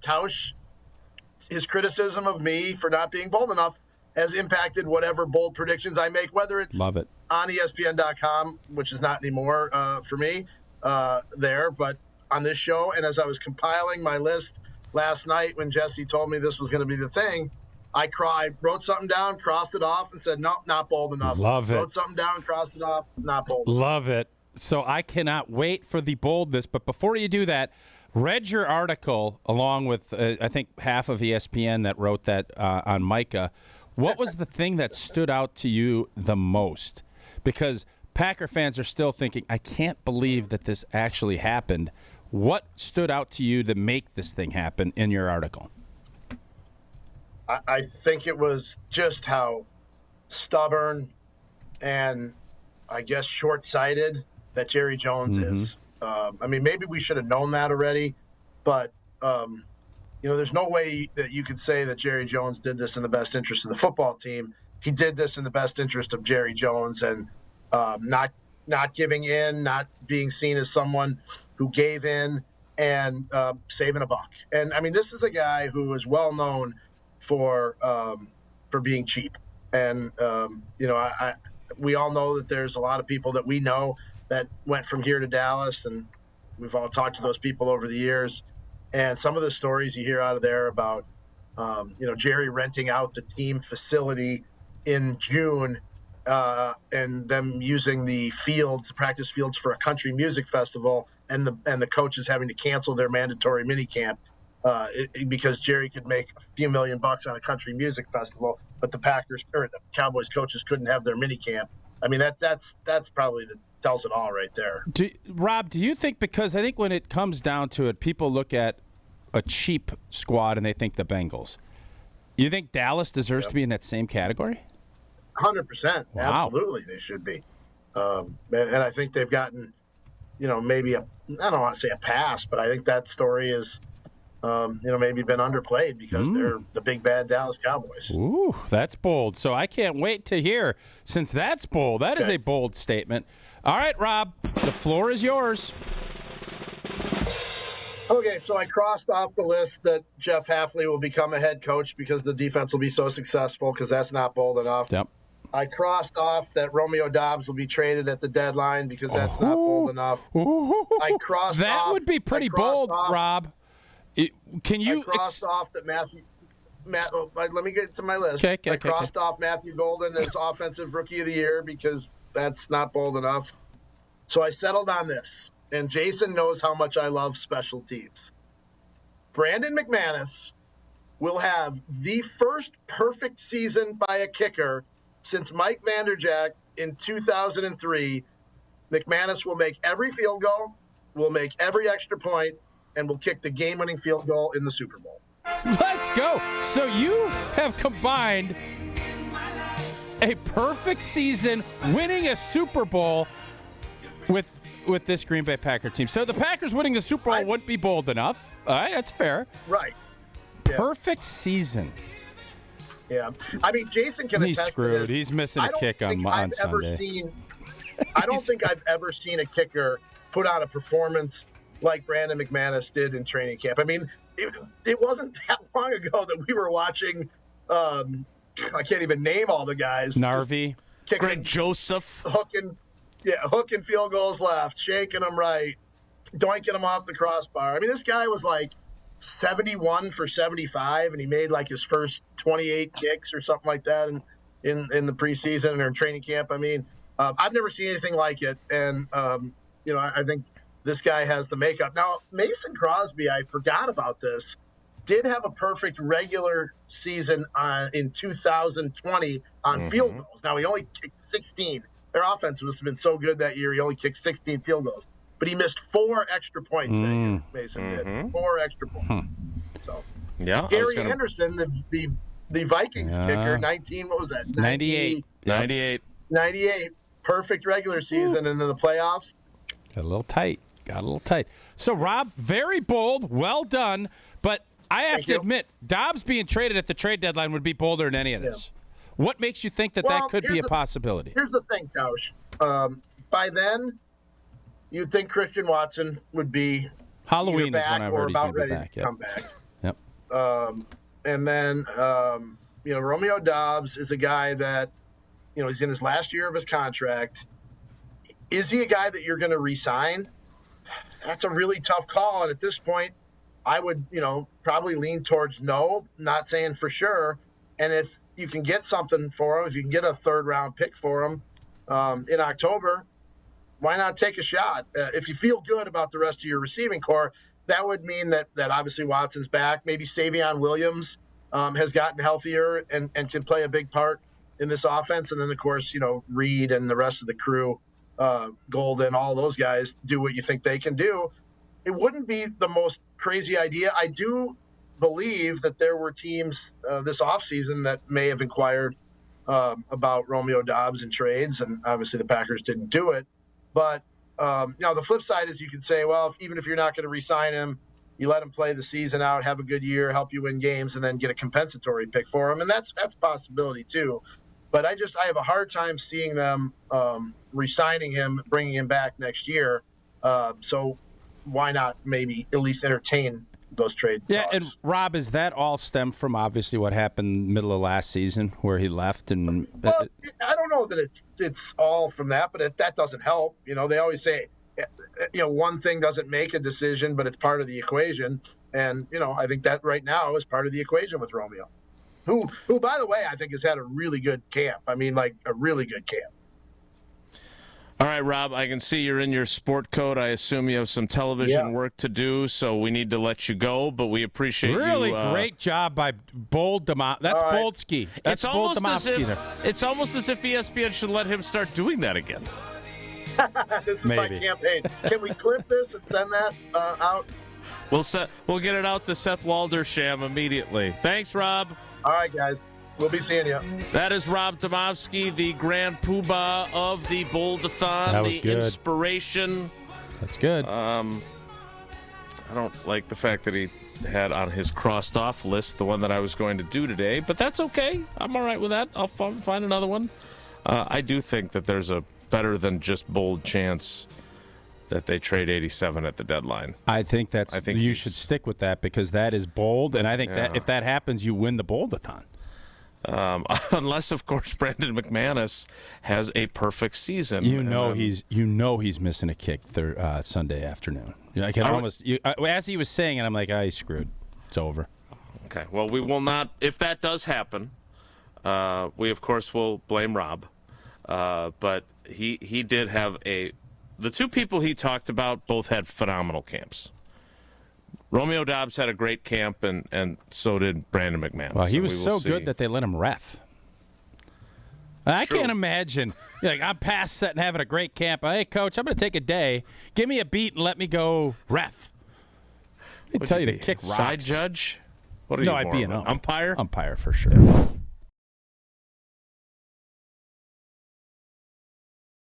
Tausch, his criticism of me for not being bold enough has impacted whatever bold predictions I make, whether it's Love it. on ESPN.com, which is not anymore for me there, but on this show. And as I was compiling my list last night when Jesse told me this was going to be the thing, I wrote something down, crossed it off, and said, nope, not bold enough. Love it. Wrote something down, crossed it off, not bold enough. Love it. So I cannot wait for the boldness. But before you do that, read your article along with, I think, half of ESPN that wrote that on Micah. What was the thing that stood out to you the most? Because Packer fans are still thinking, I can't believe that this actually happened. What stood out to you to make this thing happen in your article? I think it was just how stubborn and, I guess, short-sighted that Jerry Jones is. I mean, maybe we should have known that already, but, there's no way that you could say that Jerry Jones did this in the best interest of the football team. He did this in the best interest of Jerry Jones and not giving in, not being seen as someone who gave in and saving a buck. And, I mean, this is a guy who is well known for being cheap. And, we all know that there's a lot of people that we know that went from here to Dallas, and we've all talked to those people over the years. And some of the stories you hear out of there about, Jerry renting out the team facility in June and them using the practice fields for a country music festival, and the coaches having to cancel their mandatory minicamp because Jerry could make a few $1 million on a country music festival, but the Cowboys coaches couldn't have their minicamp. I mean, that's probably tells it all right there. Rob, do you think, because I think when it comes down to it, people look at a cheap squad and they think the Bengals. You think Dallas deserves to be in that same category? 100%. Wow. Absolutely, they should be. And I think they've gotten, maybe I don't want to say a pass, but I think that story is, maybe been underplayed because they're the big bad Dallas Cowboys. Ooh, that's bold. So I can't wait to hear, since that's bold. That is a bold statement. All right, Rob, the floor is yours. Okay, so I crossed off the list that Jeff Hafley will become a head coach because the defense will be so successful, because that's not bold enough. Yep. I crossed off that Romeo Doubs will be traded at the deadline because that's not bold enough. I crossed that off, would be pretty bold, Rob. I crossed off that let me get to my list. Okay, I crossed off Matthew Golden as Offensive Rookie of the Year because that's not bold enough. So I settled on this, and Jason knows how much I love special teams. Brandon McManus will have the first perfect season by a kicker since Mike Vanderjagt in 2003. McManus will make every field goal, will make every extra point, and will kick the game-winning field goal in the Super Bowl. Let's go. So you have combined a perfect season, winning a Super Bowl with this Green Bay Packer team. So the Packers winning the Super Bowl wouldn't be bold enough. All right, that's fair. Right. Yeah. Perfect season. Yeah. I mean, Jason can He's attest screwed. to this. He's missing a kick on Sunday. I don't think I've ever seen a kicker put on a performance like Brandon McManus did in training camp. I mean, it wasn't that long ago that we were watching, I can't even name all the guys. Narvi. Greg Joseph. Hooking field goals left, shaking them right, doinking them off the crossbar. I mean, this guy was like 71 for 75, and he made like his first 28 kicks or something like that in the preseason or in training camp. I mean, I've never seen anything like it, and I think this guy has the makeup. Now, Mason Crosby, I forgot about this, did have a perfect regular season in 2020 on field goals. Now, he only kicked 16. Their offense must have been so good that year, he only kicked 16 field goals. But he missed 4 extra points that year, Mason did. 4 extra points. So, yeah, Gary Anderson, the Vikings kicker, 19, what was that? 98. 98. Perfect regular season, and then the playoffs. Got a little tight. So, Rob, very bold, well done. But I have to admit, Doubs being traded at the trade deadline would be bolder than any of this. What makes you think that could be a possibility? Here's the thing, Tausch. By then, you'd think Christian Watson would be Halloween is when I've or already about seen him ready back. to come back. Yep. And then, Romeo Doubs is a guy that, he's in his last year of his contract. Is he a guy that you're going to re-sign? That's a really tough call. And at this point, I would, probably lean towards no, not saying for sure. And if you can get something for him, if you can get a third-round pick for him in October, why not take a shot? If you feel good about the rest of your receiving core, that would mean that obviously Watson's back. Maybe Savion Williams has gotten healthier and can play a big part in this offense. And then, of course, Reed and the rest of the crew, Golden, all those guys do what you think they can do. It wouldn't be the most crazy idea. I do believe that there were teams this offseason that may have inquired about Romeo Doubs in trades, and obviously the Packers didn't do it. But, the flip side is you could say, well, even if you're not going to re-sign him, you let him play the season out, have a good year, help you win games, and then get a compensatory pick for him. And that's a possibility too. But I have a hard time seeing them re-signing him, bringing him back next year. So why not maybe at least entertain those trade talks? And Rob, is that all stem from obviously what happened middle of last season where he left? And well, I don't know that it's all from that, but that doesn't help. They always say, one thing doesn't make a decision, but it's part of the equation. And, I think that right now is part of the equation with Romeo, who, by the way, I think has had a really good camp. I mean, like a really good camp. All right, Rob, I can see you're in your sport coat. I assume you have some television work to do, so we need to let you go, but we appreciate you. Really great job by Bold Demovsky. That's right. Boldsky. That's Bold Demovsky there. It's almost as if ESPN should let him start doing that again. This is my campaign. Can we clip this and send that out? We'll get it out to Seth Waldersham immediately. Thanks, Rob. All right, guys. We'll be seeing you. That is Rob Demovsky, the grand poobah of the Bold-a-thon, that was the good. Inspiration. That's good. I don't like the fact that he had on his crossed off list the one that I was going to do today, but that's okay. I'm all right with that. I'll find another one. I do think that there's a better than just bold chance that they trade 87 at the deadline. I think you should stick with that because that is bold, and I think that if that happens, you win the Bold-a-thon. Unless, of course, Brandon McManus has a perfect season. He's missing a kick Sunday afternoon. I can as he was saying it, I'm like, he's screwed. It's over. Okay. Well, we will not. If that does happen, we of course will blame Rob. But he did have the two people he talked about both had phenomenal camps. Romeo Doubs had a great camp, and so did Brandon McManus. Well, he was so good that they let him ref. I can't imagine. I'm past set and having a great camp. Hey, coach, I'm going to take a day. Give me a beat and let me go ref. I tell you to kick rocks. Side judge? What are you? I'd be an umpire. Umpire for sure.